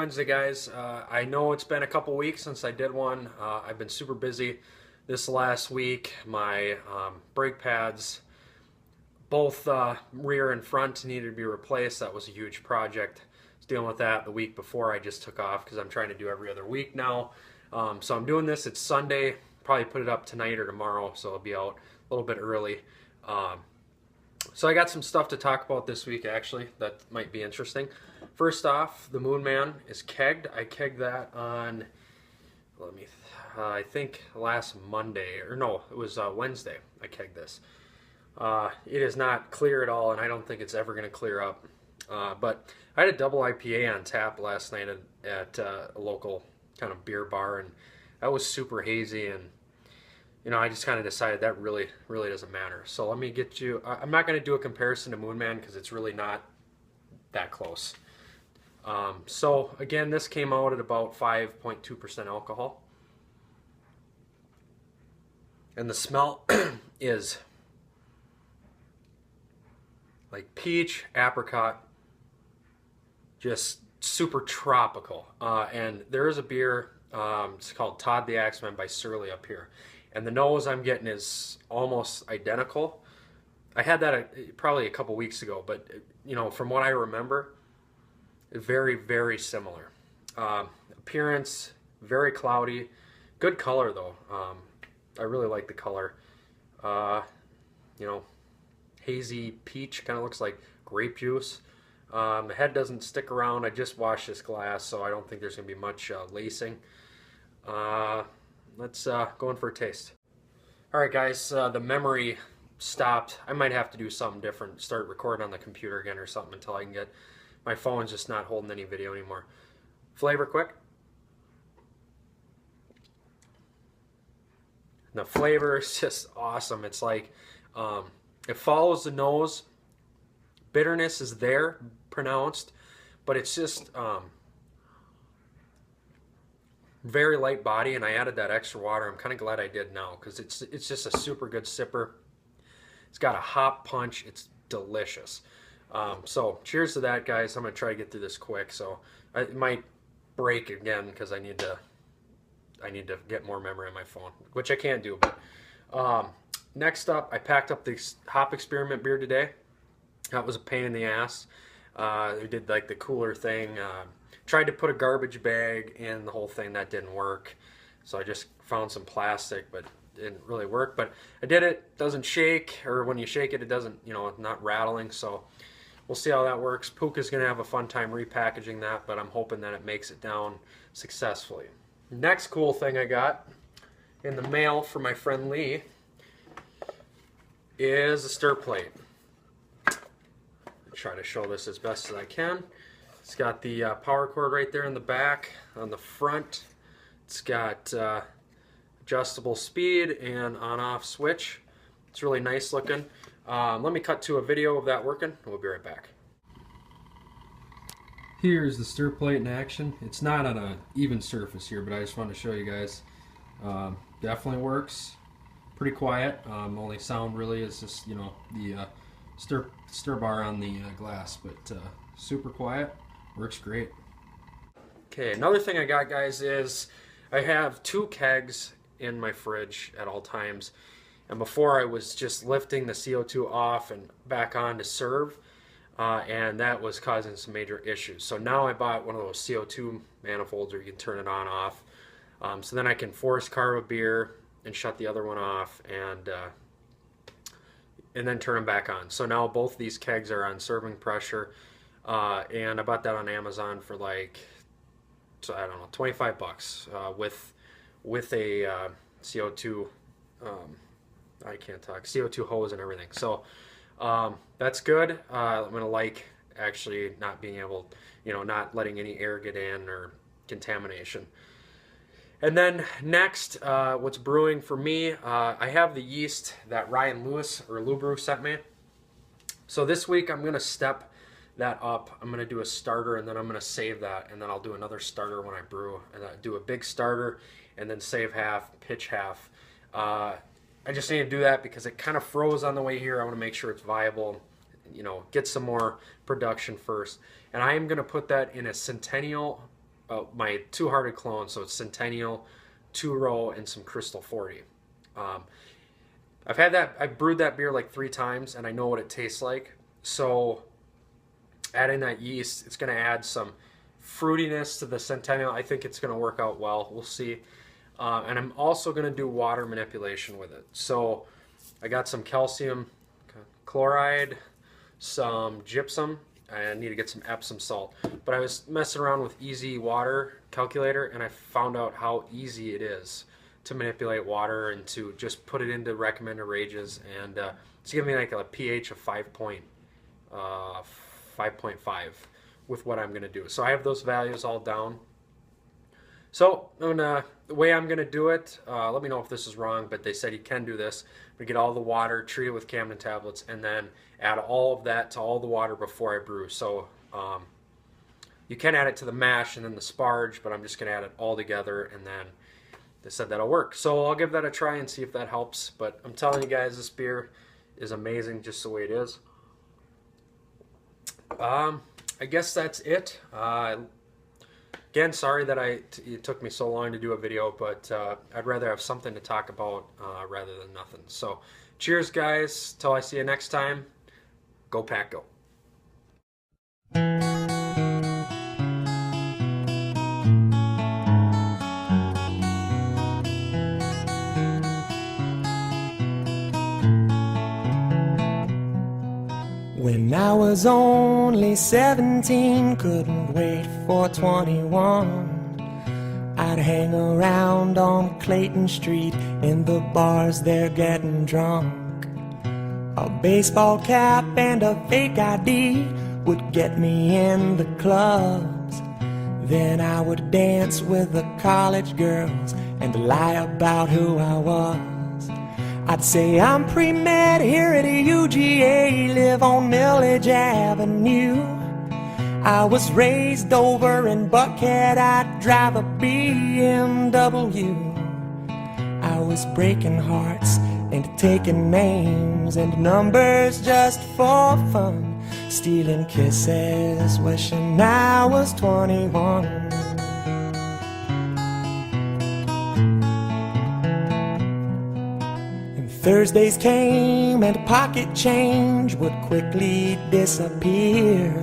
Wednesday, guys. I know it's been a couple weeks since I did one. I've been super busy this last week. My brake pads, both rear and front, needed to be replaced. That was a huge project. I was dealing with that the week before I just took off because I'm trying to do every other week now. So I'm doing this. It's Sunday. Probably put it up tonight or tomorrow, so it'll be out a little bit early. So I got some stuff to talk about this week, actually, that might be interesting. First off, the Moonman is kegged. I kegged that on, I think last Monday, or no, it was Wednesday I kegged this. It is not clear at all, and I don't think it's ever going to clear up. But I had a double IPA on tap last night at a local kind of beer bar, and that was super hazy, and I just kind of decided that really doesn't matter. So let me get you, I'm not going to do a comparison to Moonman because it's really not that close. So again, this came out at about 5.2% alcohol. And the smell is like peach, apricot, just super tropical. And there is a beer, it's called Todd the Axeman by Surly up here. And the nose I'm getting is almost identical. I had that probably a couple weeks ago, but from what I remember, very similar. Appearance, very cloudy. Good color though. I really like the color. Hazy peach, kind of looks like grape juice. The head doesn't stick around. I just washed this glass, so I don't think there's going to be much lacing. Let's go in for a taste. Alright guys, the memory stopped. I might have to do something different, start recording on the computer again or something until I can get, my phone's just not holding any video anymore. Flavor quick. The flavor is just awesome. It's like, it follows the nose. Bitterness is there, pronounced, but it's just very light body, and I added that extra water. I'm kind of glad I did now because it's just a super good sipper. It's got a hop punch. It's delicious. So cheers to that, guys. I'm gonna try to get through this quick. So it might break again because I need to get more memory on my phone, which I can't do. But next up, I packed up the Hop Experiment beer today. That was a pain in the ass. They did like the cooler thing. Tried to put a garbage bag in the whole thing. That didn't work. So I just found some plastic, but it didn't really work. But I did it. It doesn't shake, or when you shake it, it doesn't, not rattling. So we'll see how that works. Puka's going to have a fun time repackaging that, but I'm hoping that it makes it down successfully. Next cool thing I got in the mail from my friend Lee is a stir plate. Try to show this as best as I can. It's got the power cord right there in the back. On the front, it's got adjustable speed and on-off switch. It's really nice looking. Let me cut to a video of that working, and we'll be right back. Here's the stir plate in action. It's not on an even surface here, but I just wanted to show you guys. Definitely works. Pretty quiet. Only sound really is just the stir bar on the glass, but super quiet. Works great. Okay, another thing I got, guys, is I have 2 kegs in my fridge at all times, and before I was just lifting the CO2 off and back on to serve, and that was causing some major issues. So now I bought one of those CO2 manifolds where you can turn it on off, so then I can force carve a beer and shut the other one off, and then turn them back on. So now both these kegs are on serving pressure, and I bought that on Amazon for like, I don't know, 25 bucks with a CO2, I can't talk, CO2 hose and everything. So that's good. I'm gonna like actually not being able, not letting any air get in or contamination. And then next, what's brewing for me, I have the yeast that Ryan Lewis or Lubrew sent me. So this week I'm going to step that up. I'm going to do a starter, and then I'm going to save that, and then I'll do another starter when I brew, and I do a big starter and then save half, pitch half. I just need to do that because it kind of froze on the way here. I want to make sure it's viable, get some more production first. And I am going to put that in a Centennial my Two Hearted clone, so it's Centennial, Two Row, and some Crystal 40. Um, I've had that. I brewed that beer like 3 times, and I know what it tastes like. So adding that yeast, it's going to add some fruitiness to the Centennial. I think it's going to work out well. We'll see. And I'm also going to do water manipulation with it. So I got some calcium chloride, some gypsum. I need to get some Epsom salt. But I was messing around with Easy Water Calculator, and I found out how easy it is to manipulate water and to just put it into recommended ranges. And it's giving me like a pH of 5.5 with what I'm going to do. So I have those values all down. So the way I'm going to do it, let me know if this is wrong, but they said you can do this. We get all the water, treat it with Camden tablets, and then add all of that to all the water before I brew. So you can add it to the mash and then the sparge, but I'm just going to add it all together, and then they said that'll work. So I'll give that a try and see if that helps. But I'm telling you guys, this beer is amazing just the way it is. I guess that's it. Again, sorry that it took me so long to do a video, but I'd rather have something to talk about rather than nothing. So cheers, guys. Till I see you next time. Go Pack Go. When I was only 17, couldn't wait for 21. I'd hang around on Clayton Street in the bars there getting drunk. A baseball cap and a fake ID would get me in the clubs. Then I would dance with the college girls and lie about who I was. I'd say I'm pre-med here at UGA, live on Millage Avenue. I was raised over in Buckhead, I'd drive a BMW. I was breaking hearts and taking names and numbers just for fun, stealing kisses, wishing I was 21. Thursdays came and pocket change would quickly disappear.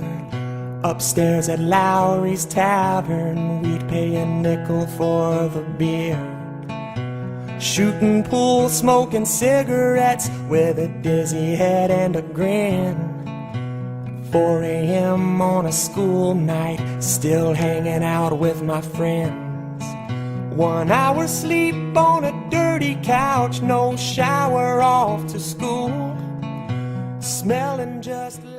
Upstairs at Lowry's Tavern, we'd pay a nickel for the beer. Shooting pool, smoking cigarettes with a dizzy head and a grin. 4 a.m. on a school night, still hanging out with my friends. 1 hour sleep on a dirty couch, no shower, off to school, smelling just like